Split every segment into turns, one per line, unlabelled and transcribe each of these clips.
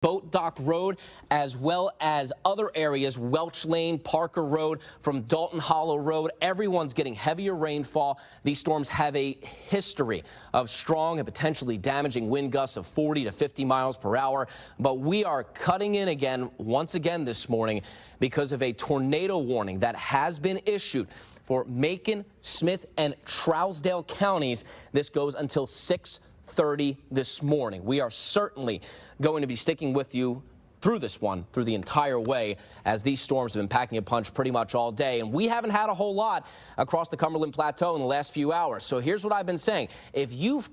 Boat Dock Road, as well as other areas, Welch Lane, Parker Road, from Dalton Hollow Road. Everyone's getting heavier rainfall. These storms have a history of strong and potentially damaging wind gusts of 40 to 50 miles per hour. But we are cutting in again, once again this morning, because of a tornado warning that has been issued for Macon, Smith, and Trousdale counties. This goes until 6:30 this morning. We are certainly going to be sticking with you through this one, through the entire way, as these storms have been packing a punch pretty much all day. And we haven't had a whole lot across the Cumberland Plateau in the last few hours. So here's what I've been saying. If you've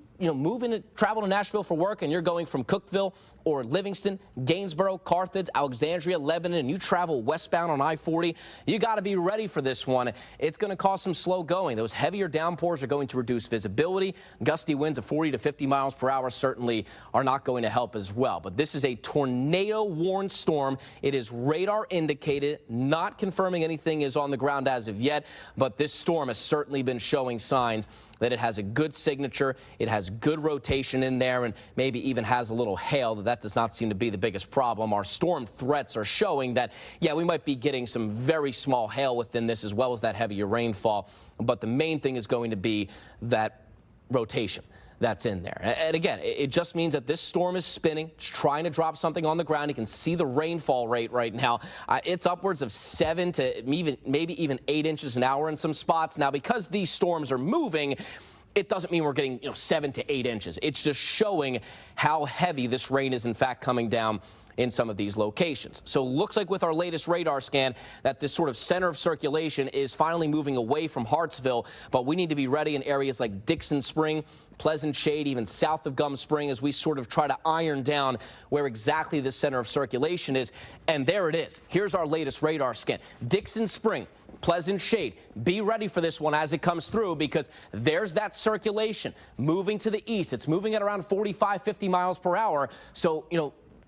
travel to Nashville for work and you're going from Cookeville or Livingston, Gainesboro, Carthage, Alexandria, Lebanon, and you travel westbound on I-40, you got to be ready for this one. It's going to cause some slow going. Those heavier downpours are going to reduce visibility. Gusty winds of 40 to 50 miles per hour certainly are not going to help as well. But this is a tornado-warned storm. It is radar indicated, not confirming anything is on the ground as of yet, but this storm has certainly been showing signs that it has a good signature, it has good rotation in there, and maybe even has a little hail. That does not seem to be the biggest problem. Our storm threats are showing that, yeah, we might be getting some very small hail within this, as well as that heavier rainfall. But the main thing is going to be that rotation that's in there. And again, it just means that this storm is spinning. It's trying to drop something on the ground. You can see the rainfall rate right now. It's upwards of 7 to maybe even 8 inches an hour in some spots. Now, because these storms are moving, it doesn't mean we're getting 7 to 8 inches. It's just showing how heavy this rain is in fact coming down in some of these locations. So looks like with our latest radar scan that this sort of center of circulation is finally moving away from Hartsville, but we need to be ready in areas like Dixon Spring, Pleasant Shade, even south of Gum Spring, as we sort of try to iron down where exactly the center of circulation is. And there it is. Here's our latest radar scan. Dixon Spring, Pleasant Shade. Be ready for this one as it comes through, because there's that circulation moving to the east. It's moving at around 45, 50 miles per hour. So,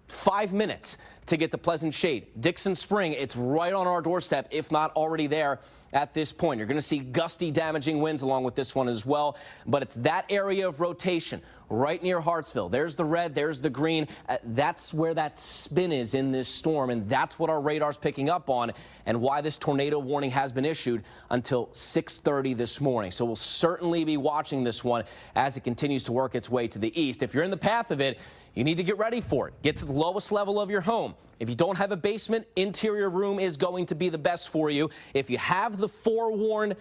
5 minutes to get to Pleasant Shade. Dixon Spring, it's right on our doorstep, if not already there at this point. You're going to see gusty, damaging winds along with this one as well. But it's that area of rotation right near Hartsville. There's the red, there's the green. That's where that spin is in this storm, and that's what our radar's picking up on, and why this tornado warning has been issued until 6:30 this morning. So we'll certainly be watching this one as it continues to work its way to the east. If you're in the path of it, you need to get ready for it. Get to the lowest level of your home. If you don't have a basement, interior room is going to be the best for you. If you have the Forewarn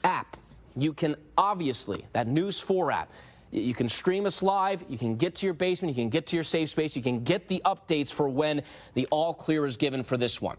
app, you can obviously, that News 4 app, you can stream us live, you can get to your basement, you can get to your safe space, you can get the updates for when the all clear is given for this one.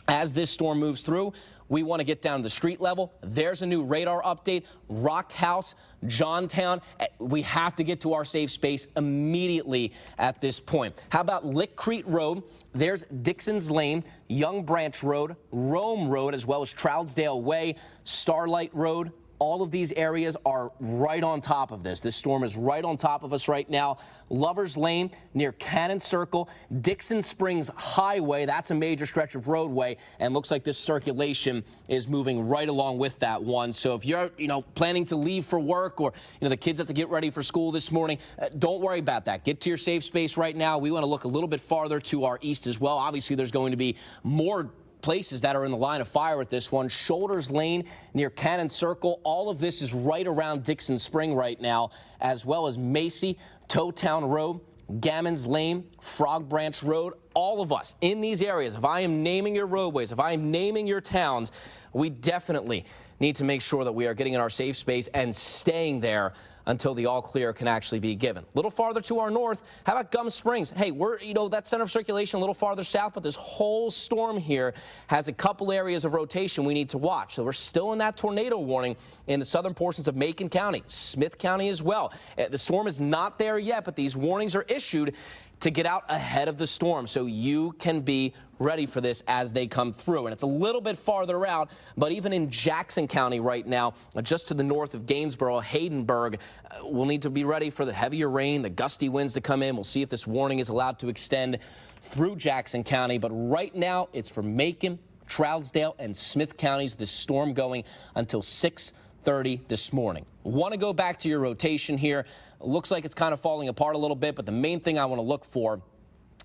As this storm moves through, we want to get down to the street level. There's a new radar update. Rock House, Johntown. We have to get to our safe space immediately at this point. How about Lick Creek Road? There's Dixon's Lane, Young Branch Road, Rome Road, as well as Trousdale Way, Starlight Road. All of these areas are right on top of this. This storm is right on top of us right now. Lover's Lane near Cannon Circle, Dixon Springs Highway, that's a major stretch of roadway, and looks like this circulation is moving right along with that one. So if you're, planning to leave for work, or, the kids have to get ready for school this morning, don't worry about that. Get to your safe space right now. We want to look a little bit farther to our east as well. Obviously, there's going to be more places that are in the line of fire with this one. Shoulders Lane near Cannon Circle. All of this is right around Dixon Spring right now, as well as Macy, Towtown Road, Gammons Lane, Frog Branch Road. All of us in these areas, if I am naming your roadways, if I am naming your towns, we definitely need to make sure that we are getting in our safe space and staying there until the all clear can actually be given. A little farther to our north, how about Gum Springs? Hey, we're, that center of circulation a little farther south, but this whole storm here has a couple areas of rotation we need to watch. So we're still in that tornado warning in the southern portions of Macon County, Smith County as well. The storm is not there yet, but these warnings are issued to get out ahead of the storm, so you can be ready for this as they come through. And it's a little bit farther out, but even in Jackson County right now, just to the north of Gainesboro, Haydenburg, we'll need to be ready for the heavier rain, the gusty winds to come in. We'll see if this warning is allowed to extend through Jackson County, but right now it's for Macon, Trousdale, and Smith counties. This storm going until 6:30 this morning. Want to go back to your rotation here. Looks like it's kind of falling apart a little bit, but the main thing I want to look for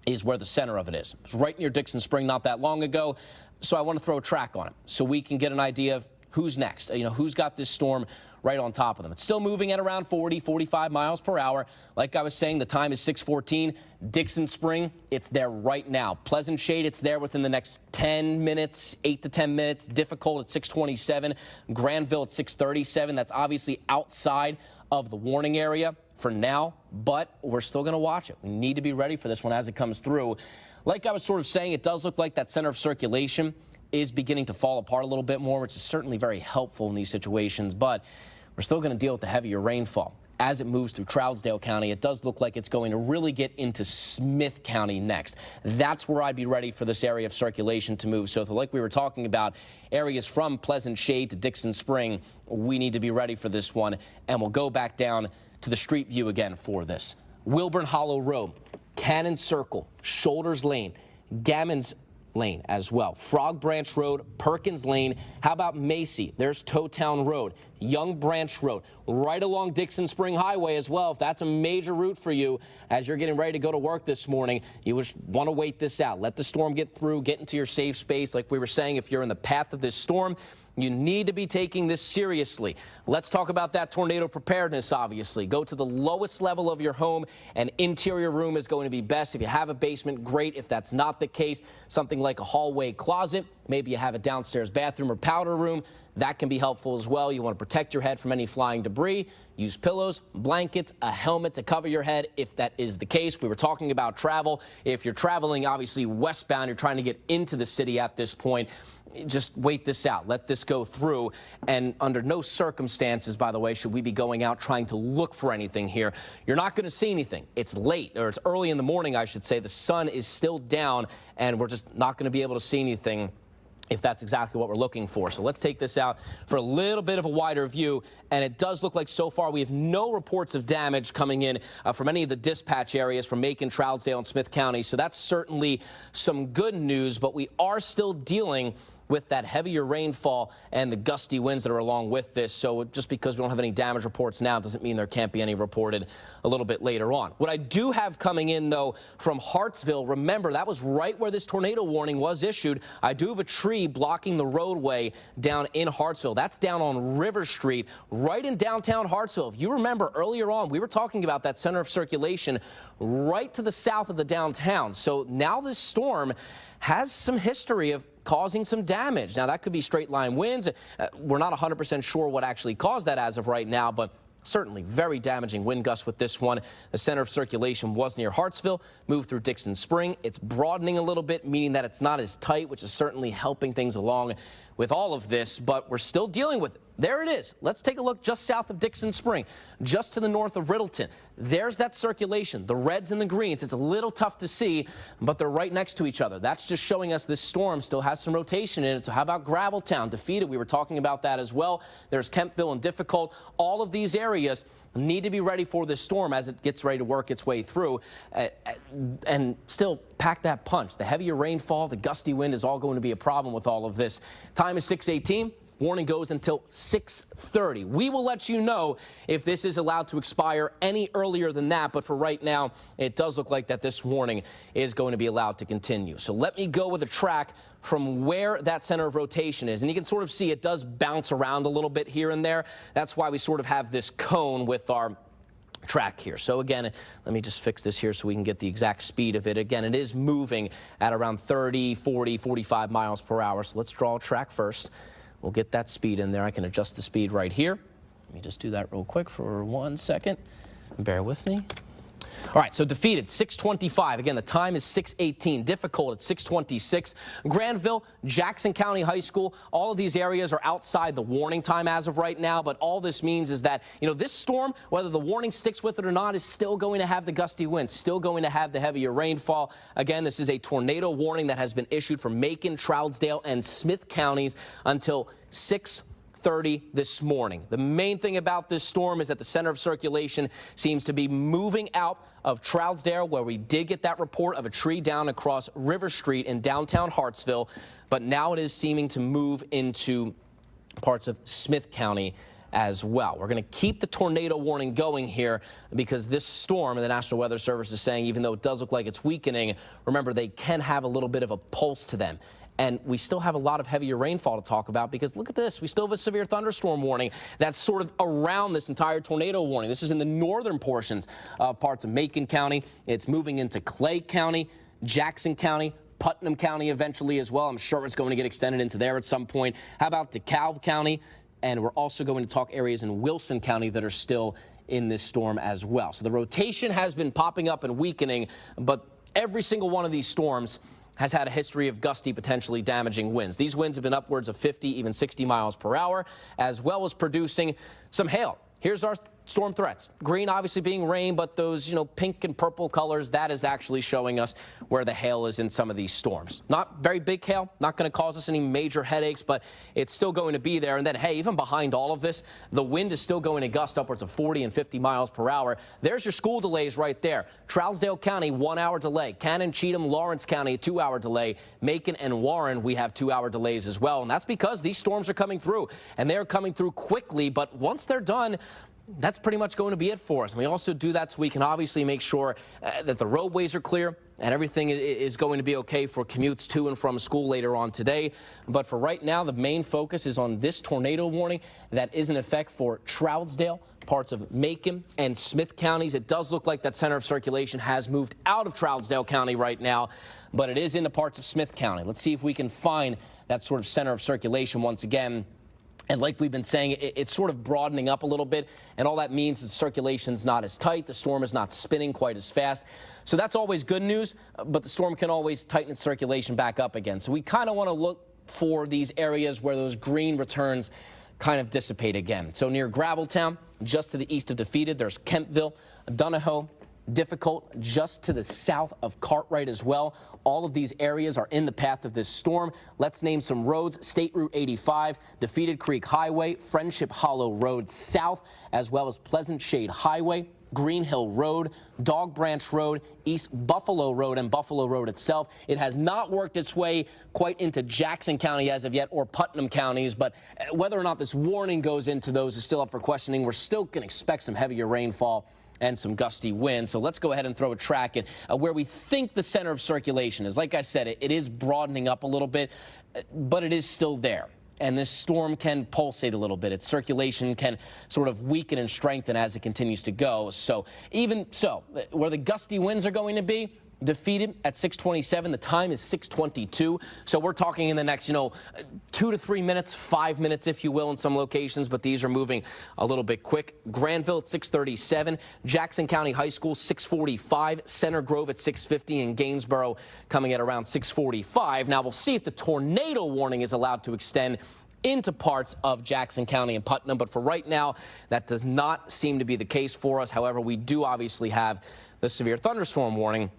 is where the center of it is. It was right near Dixon Spring not that long ago, so I want to throw a track on it so we can get an idea of who's next, who's got this storm right on top of them. It's still moving at around 40, 45 miles per hour. Like I was saying, the time is 6:14. Dixon Spring, it's there right now. Pleasant Shade, it's there within the next 10 minutes, 8 to 10 minutes. Difficult at 6:27. Granville at 6:37. That's obviously outside of the warning area for now, but we're still going to watch it. We need to be ready for this one as it comes through. Like I was sort of saying, it does look like that center of circulation is beginning to fall apart a little bit more, which is certainly very helpful in these situations, but we're still going to deal with the heavier rainfall. As it moves through Trousdale County, it does look like it's going to really get into Smith County next. That's where I'd be ready for this area of circulation to move. So like we were talking about, areas from Pleasant Shade to Dixon Spring, we need to be ready for this one, and we'll go back down to the street view again for this. Wilburn Hollow Road, Cannon Circle, Shoulders Lane, Gammons Lane as well. Frog Branch Road, Perkins Lane. How about Macy? There's Town Road, Young Branch Road, right along Dixon Spring Highway as well. If that's a major route for you as you're getting ready to go to work this morning, you just want to wait this out. Let the storm get through, get into your safe space. Like we were saying, if you're in the path of this storm, you need to be taking this seriously. Let's talk about that tornado preparedness, obviously. Go to the lowest level of your home. An interior room is going to be best. If you have a basement, great. If that's not the case, something like a hallway closet. Maybe you have a downstairs bathroom or powder room. That can be helpful as well. You want to protect your head from any flying debris. Use pillows, blankets, a helmet to cover your head if that is the case. We were talking about travel. If you're traveling, obviously westbound, you're trying to get into the city at this point, just wait this out. Let this go through. And under no circumstances, by the way, should we be going out trying to look for anything here. You're not going to see anything. It's late, or it's early in the morning, I should say. The sun is still down, and we're just not going to be able to see anything if that's exactly what we're looking for. So let's take this out for a little bit of a wider view. And it does look like so far we have no reports of damage coming in from any of the dispatch areas from Macon, Trousdale, and Smith County. So that's certainly some good news, but we are still dealing with that heavier rainfall and the gusty winds that are along with this. So just because we don't have any damage reports now doesn't mean there can't be any reported a little bit later on. What I do have coming in, though, from Hartsville, remember, that was right where this tornado warning was issued. I do have a tree blocking the roadway down in Hartsville. That's down on River Street, right in downtown Hartsville. If you remember earlier on, we were talking about that center of circulation right to the south of the downtown. So now this storm has some history of causing some damage. Now, that could be straight line winds. We're not 100% sure what actually caused that as of right now, but certainly very damaging wind gusts with this one. The center of circulation was near Hartsville, moved through Dixon Spring. It's broadening a little bit, meaning that it's not as tight, which is certainly helping things along with all of this, but we're still dealing with it. There it is. Let's take a look just south of Dixon Spring, just to the north of Riddleton. There's that circulation, the reds and the greens. It's a little tough to see, but they're right next to each other. That's just showing us this storm still has some rotation in it. So how about Graveltown, Defeated? We were talking about that as well. There's Kempville and Difficult. All of these areas need to be ready for this storm as it gets ready to work its way through and still pack that punch. The heavier rainfall, the gusty wind is all going to be a problem with all of this. Time is 6:18. Warning goes until 6:30. We will let you know if this is allowed to expire any earlier than that, but for right now, it does look like that this warning is going to be allowed to continue. So let me go with a track from where that center of rotation is. And you can sort of see it does bounce around a little bit here and there. That's why we sort of have this cone with our track here. So again, let me just fix this here so we can get the exact speed of it. Again, it is moving at around 30, 40, 45 miles per hour. So let's draw a track first. We'll get that speed in there. I can adjust the speed right here. Let me just do that real quick for 1 second. Bear with me. All right, so Defeated, 6:25. Again, the time is 6:18. Difficult at 6:26. Granville, Jackson County High School, all of these areas are outside the warning time as of right now, but all this means is that, this storm, whether the warning sticks with it or not, is still going to have the gusty winds, still going to have the heavier rainfall. Again, this is a tornado warning that has been issued for Macon, Trousdale, and Smith counties until 6:30 this morning. The main thing about this storm is that the center of circulation seems to be moving out of Trousdale, where we did get that report of a tree down across River Street in downtown Hartsville, but now it is seeming to move into parts of Smith County as well. We're going to keep the tornado warning going here because this storm, and the National Weather Service is saying, even though it does look like it's weakening, remember, they can have a little bit of a pulse to them. And we still have a lot of heavier rainfall to talk about because look at this. We still have a severe thunderstorm warning that's sort of around this entire tornado warning. This is in the northern portions of parts of Macon County. It's moving into Clay County, Jackson County, Putnam County eventually as well. I'm sure it's going to get extended into there at some point. How about DeKalb County? And we're also going to talk areas in Wilson County that are still in this storm as well. So the rotation has been popping up and weakening, but every single one of these storms has had a history of gusty, potentially damaging winds. These winds have been upwards of 50, even 60 miles per hour, as well as producing some hail. Here's our storm threats. Green obviously being rain, but those, pink and purple colors, that is actually showing us where the hail is in some of these storms. Not very big hail, not going to cause us any major headaches, but it's still going to be there. And then, hey, even behind all of this, the wind is still going to gust upwards of 40 and 50 miles per hour. There's your school delays right there. Trousdale County, 1 hour delay. Cannon, Cheatham, Lawrence County, a 2-hour delay. Macon and Warren, we have 2-hour delays as well. And that's because these storms are coming through, and they're coming through quickly. But once they're done, that's pretty much going to be it for us. And we also do that so we can obviously make sure that the roadways are clear and everything is going to be okay for commutes to and from school later on today. But for right now, the main focus is on this tornado warning that is in effect for Trousdale, parts of Macon and Smith counties. It does look like that center of circulation has moved out of Trousdale County right now, but it is in the parts of Smith County. Let's see if we can find that sort of center of circulation once again. And like we've been saying, it's sort of broadening up a little bit, and all that means is the circulation's not as tight, the storm is not spinning quite as fast. So that's always good news, but the storm can always tighten its circulation back up again. So we kind of want to look for these areas where those green returns kind of dissipate again. So near Graveltown, just to the east of Defeated, there's Kempville, Donahoe, Difficult, just to the south of Cartwright as well. All of these areas are in the path of this storm. Let's name some roads. State Route 85, Defeated Creek Highway, Friendship Hollow Road South, as well as Pleasant Shade Highway, Green Hill Road, Dog Branch Road, East Buffalo Road, and Buffalo Road itself. It has not worked its way quite into Jackson County as of yet, or Putnam counties, but whether or not this warning goes into those is still up for questioning. We're still going to expect some heavier rainfall and some gusty winds. So let's go ahead and throw a track in where we think the center of circulation is. Like I said, it is broadening up a little bit, but it is still there. And this storm can pulsate a little bit. Its circulation can sort of weaken and strengthen as it continues to go. So even so, where the gusty winds are going to be, Defeated at 6:27. The time is 6:22. So we're talking in the next, 2 to 3 minutes, 5 minutes, if you will, in some locations, but these are moving a little bit quick. Granville at 6:37. Jackson County High School, 6:45. Center Grove at 6:50, and Gainsborough coming at around 6:45. Now we'll see if the tornado warning is allowed to extend into parts of Jackson County and Putnam, but for right now, that does not seem to be the case for us. However, we do obviously have the severe thunderstorm warning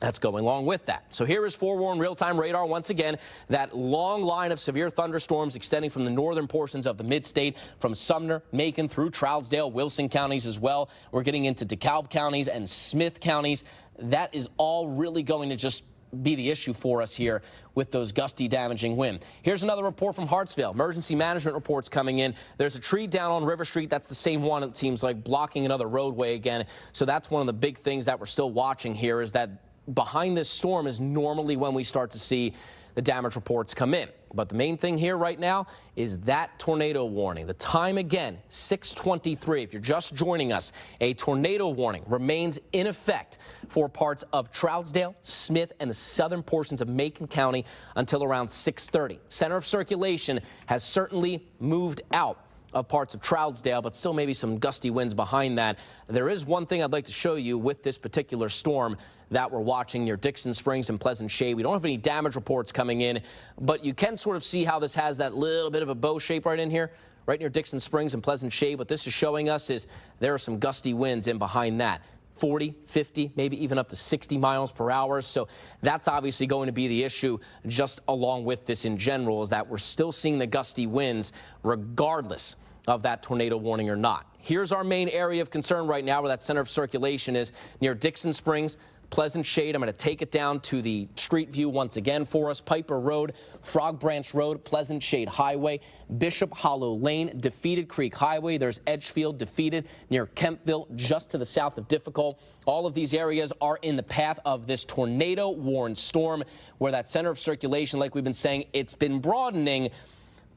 that's going along with that. So here is forewarned real-time radar once again. That long line of severe thunderstorms extending from the northern portions of the mid-state, from Sumner, Macon through Trousdale, Wilson counties as well. We're getting into DeKalb counties and Smith counties. That is all really going to just be the issue for us here with those gusty, damaging wind. Here's another report from Hartsville. Emergency management reports coming in. There's a tree down on River Street. That's the same one, it seems like, blocking another roadway again. So that's one of the big things that we're still watching here, is that behind this storm is normally when we start to see the damage reports come in. But the main thing here right now is that tornado warning. The time again, 6:23. If you're just joining us, a tornado warning remains in effect for parts of Trousdale, Smith, and the southern portions of Macon County until around 6:30. Center of circulation has certainly moved out of parts of Trousdale, but still maybe some gusty winds behind that. There is one thing I'd like to show you with this particular storm that we're watching near Dixon Springs and Pleasant Shade. We don't have any damage reports coming in, but you can sort of see how this has that little bit of a bow shape right in here, right near Dixon Springs and Pleasant Shade. What this is showing us is there are some gusty winds in behind that. 40, 50, maybe even up to 60 miles per hour. So that's obviously going to be the issue just along with this in general, is that we're still seeing the gusty winds regardless of that tornado warning or not. Here's our main area of concern right now, where that center of circulation is near Dixon Springs, Pleasant Shade, I'm going to take it down to the street view once again for us. Piper Road, Frog Branch Road, Pleasant Shade Highway, Bishop Hollow Lane, Defeated Creek Highway. There's Edgefield, Defeated near Kempville, just to the south of Difficult. All of these areas are in the path of this tornado-warned storm, where that center of circulation, like we've been saying, it's been broadening,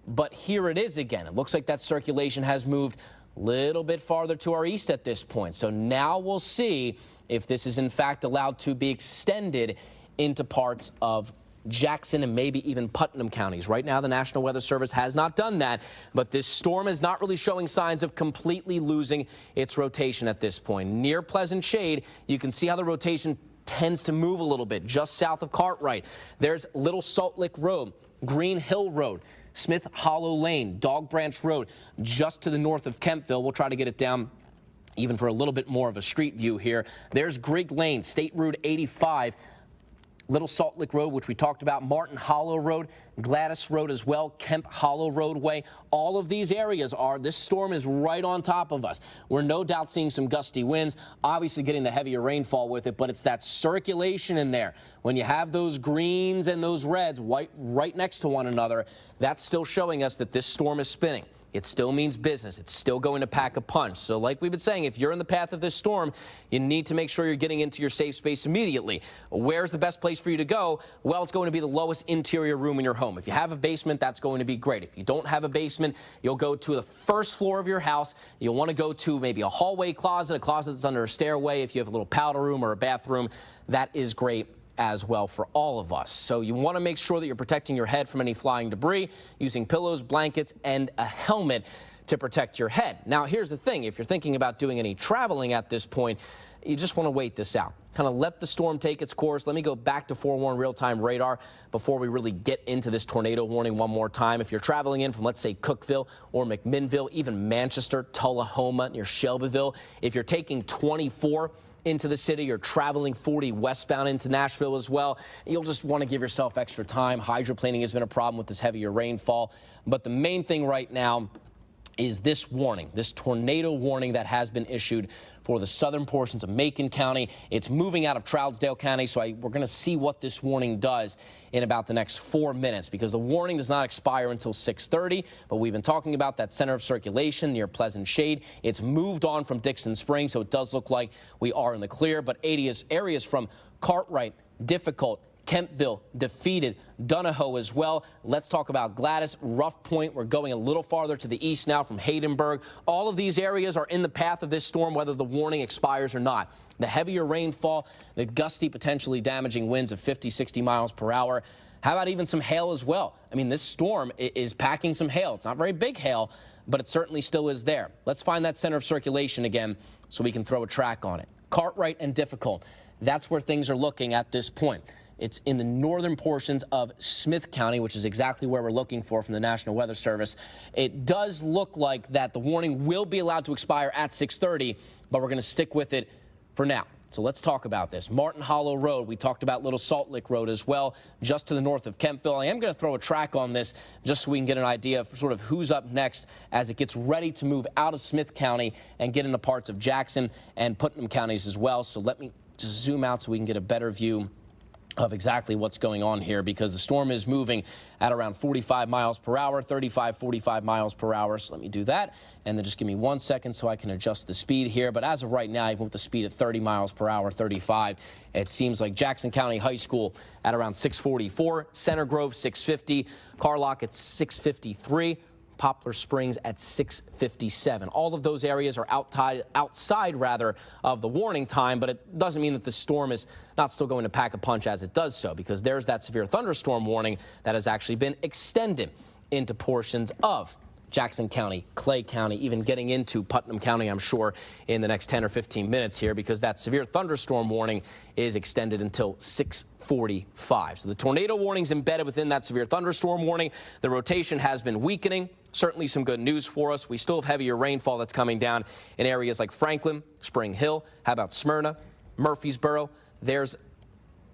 but here it is again. It looks like that circulation has moved a little bit farther to our east at this point. So now we'll see if this is in fact allowed to be extended into parts of Jackson and maybe even Putnam counties. Right now, the National Weather Service has not done that, but this storm is not really showing signs of completely losing its rotation at this point. Near Pleasant Shade, you can see how the rotation tends to move a little bit just south of Cartwright. There's Little Salt Lick Road, Green Hill Road, Smith Hollow Lane, Dog Branch Road, just to the north of Kempville. We'll try to get it down even for a little bit more of a street view here. There's Grigg Lane, State Route 85, Little Salt Lick Road, which we talked about, Martin Hollow Road, Gladys Road as well, Kemp Hollow Roadway. All of these areas this storm is right on top of us. We're no doubt seeing some gusty winds, obviously getting the heavier rainfall with it, but it's that circulation in there. When you have those greens and those reds right next to one another, that's still showing us that this storm is spinning. It still means business. It's still going to pack a punch. So like we've been saying, if you're in the path of this storm, you need to make sure you're getting into your safe space immediately. Where's the best place for you to go? Well, it's going to be the lowest interior room in your home. If you have a basement, that's going to be great. If you don't have a basement, you'll go to the first floor of your house. You'll want to go to maybe a hallway closet, a closet that's under a stairway. If you have a little powder room or a bathroom, that is great as well for all of us. So you want to make sure that you're protecting your head from any flying debris, using pillows, blankets, and a helmet to protect your head. Now, here's the thing. If you're thinking about doing any traveling at this point, you just want to wait this out. Kind of let the storm take its course. Let me go back to forewarn real-time radar before we really get into this tornado warning one more time. If you're traveling in from, let's say, Cookville or McMinnville, even Manchester, Tullahoma, near Shelbyville, if you're taking 24 into the city or traveling 40 westbound into Nashville as well, you'll just want to give yourself extra time. Hydroplaning has been a problem with this heavier rainfall. But the main thing right now is this warning, this tornado warning that has been issued for the southern portions of Macon County. It's moving out of Trousdale County, so we're going to see what this warning does in about the next 4 minutes, because the warning does not expire until 6:30, but we've been talking about that center of circulation near Pleasant Shade. It's moved on from Dixon Springs, so it does look like we are in the clear, but areas from Cartwright, Difficult, Kempville, Defeated, Donahoe as well. Let's talk about Gladys, Rough Point. We're going a little farther to the east now from Haydenburg. All of these areas are in the path of this storm, whether the warning expires or not. The heavier rainfall, the gusty, potentially damaging winds of 50, 60 miles per hour. How about even some hail as well? I mean, this storm is packing some hail. It's not very big hail, but it certainly still is there. Let's find that center of circulation again so we can throw a track on it. Cartwright and Difficult. That's where things are looking at this point. It's in the northern portions of Smith County, which is exactly where we're looking for from the National Weather Service. It does look like that the warning will be allowed to expire at 6:30, but we're going to stick with it for now. So let's talk about this. Martin Hollow Road, we talked about Little Salt Lick Road as well, just to the north of Kempville. I am going to throw a track on this just so we can get an idea of sort of who's up next as it gets ready to move out of Smith County and get into parts of Jackson and Putnam counties as well. So let me just zoom out so we can get a better view of exactly what's going on here, because the storm is moving at around 45 miles per hour, 35, 45 miles per hour. So let me do that, and then just give me 1 second so I can adjust the speed here. But as of right now, even with the speed at 30 miles per hour, 35, it seems like Jackson County High School at around 644, Center Grove 650, Carlock at 653, Poplar Springs at 657. All of those areas are outside of the warning time, but it doesn't mean that the storm is not still going to pack a punch as it does so, because there's that severe thunderstorm warning that has actually been extended into portions of Jackson County, Clay County, even getting into Putnam County, I'm sure, in the next 10 or 15 minutes here, because that severe thunderstorm warning is extended until 6:45. So the tornado warning's embedded within that severe thunderstorm warning. The rotation has been weakening. Certainly some good news for us. We still have heavier rainfall that's coming down in areas like Franklin, Spring Hill. How about Smyrna, Murfreesboro? There's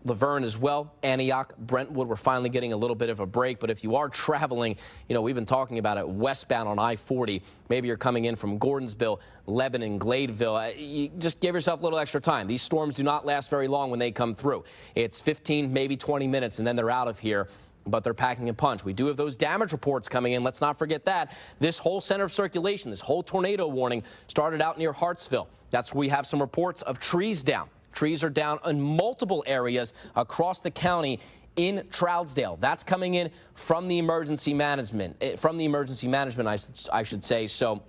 Laverne as well, Antioch, Brentwood, we're finally getting a little bit of a break. But if you are traveling, we've been talking about it, westbound on I-40, maybe you're coming in from Gordonsville, Lebanon, Gladeville, you just give yourself a little extra time. These storms do not last very long when they come through. It's 15, maybe 20 minutes, and then they're out of here. But they're packing a punch. We do have those damage reports coming in. Let's not forget that. This whole center of circulation, this whole tornado warning started out near Hartsville. That's where we have some reports of trees down. Trees are down in multiple areas across the county in Trousdale. That's coming in from the emergency management, I should say. So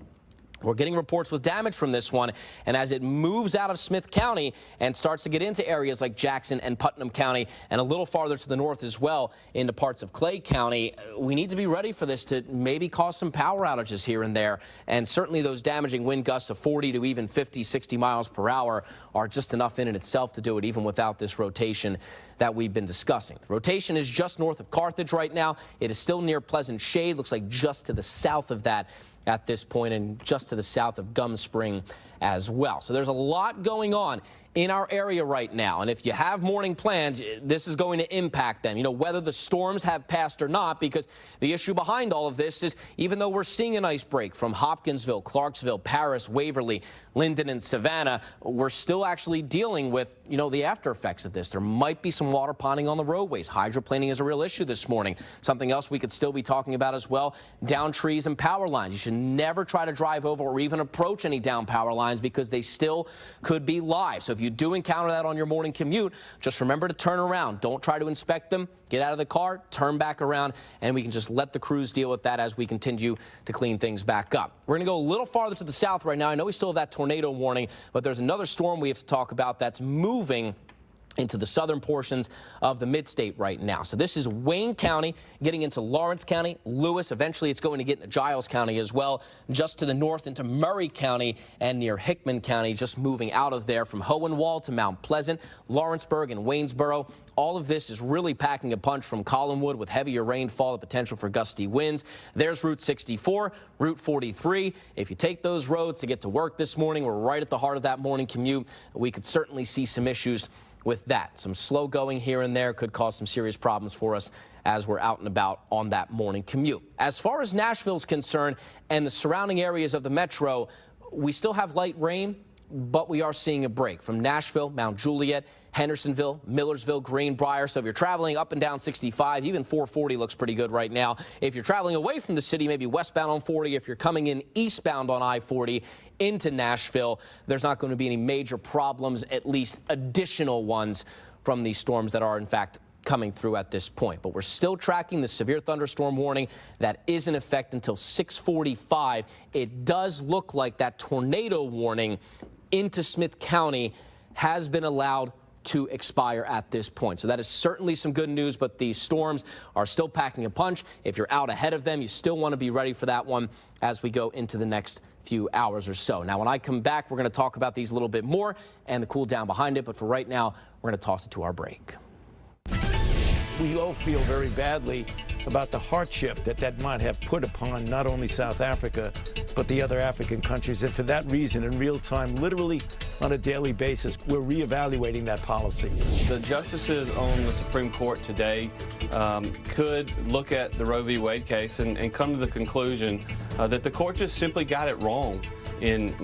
we're getting reports with damage from this one, and as it moves out of Smith County and starts to get into areas like Jackson and Putnam County and a little farther to the north as well into parts of Clay County, we need to be ready for this to maybe cause some power outages here and there. And certainly those damaging wind gusts of 40 to even 50, 60 miles per hour are just enough in itself to do it, even without this rotation that we've been discussing. The rotation is just north of Carthage right now. It is still near Pleasant Shade, looks like just to the south of that at this point, and just to the south of Gum Spring as well. So there's a lot going on in our area right now, and if you have morning plans, this is going to impact them, whether the storms have passed or not, because the issue behind all of this is even though we're seeing an ice break from Hopkinsville, Clarksville, Paris, Waverly, Linden, and Savannah, we're still actually dealing with, the after effects of this. There might be some water ponding on the roadways. Hydroplaning is a real issue this morning. Something else we could still be talking about as well, down trees and power lines. You should never try to drive over or even approach any down power lines because they still could be live. So if you do encounter that on your morning commute, just remember to turn around. Don't try to inspect them. Get out of the car, turn back around, and we can just let the crews deal with that as we continue to clean things back up. We're going to go a little farther to the south right now. I know we still have that tornado warning, but there's another storm we have to talk about that's moving into the southern portions of the mid-state right now. So this is Wayne County getting into Lawrence County, Lewis. Eventually it's going to get into Giles County as well, just to the north into Murray County and near Hickman County, just moving out of there from Hohenwald to Mount Pleasant, Lawrenceburg, and Waynesboro. All of this is really packing a punch from Collinwood with heavier rainfall, the potential for gusty winds. There's Route 64, Route 43. If you take those roads to get to work this morning, we're right at the heart of that morning commute. We could certainly see some issues with that. Some slow going here and there could cause some serious problems for us as we're out and about on that morning commute. As far as Nashville's concerned and the surrounding areas of the metro, we still have light rain, but we are seeing a break from Nashville, Mount Juliet, Hendersonville, Millersville, Greenbrier. So if you're traveling up and down 65, even 440 looks pretty good right now. If you're traveling away from the city, maybe westbound on 40, if you're coming in eastbound on I-40 into Nashville, there's not going to be any major problems, at least additional ones from these storms that are in fact coming through at this point. But we're still tracking the severe thunderstorm warning that is in effect until 6:45. It does look like that tornado warning into Smith County has been allowed to expire at this point. So that is certainly some good news, but these storms are still packing a punch. If you're out ahead of them, you still want to be ready for that one as we go into the next few hours or so. Now, when I come back, we're going to talk about these a little bit more and the cool down behind it, but for right now, we're going to toss it to our break.
We all feel very badly about the hardship that might have put upon not only South Africa, but the other African countries. And for that reason, in real time, literally on a daily basis, we're reevaluating that policy.
The justices on the Supreme Court today could look at the Roe v. Wade case and come to the conclusion that the court just simply got it wrong in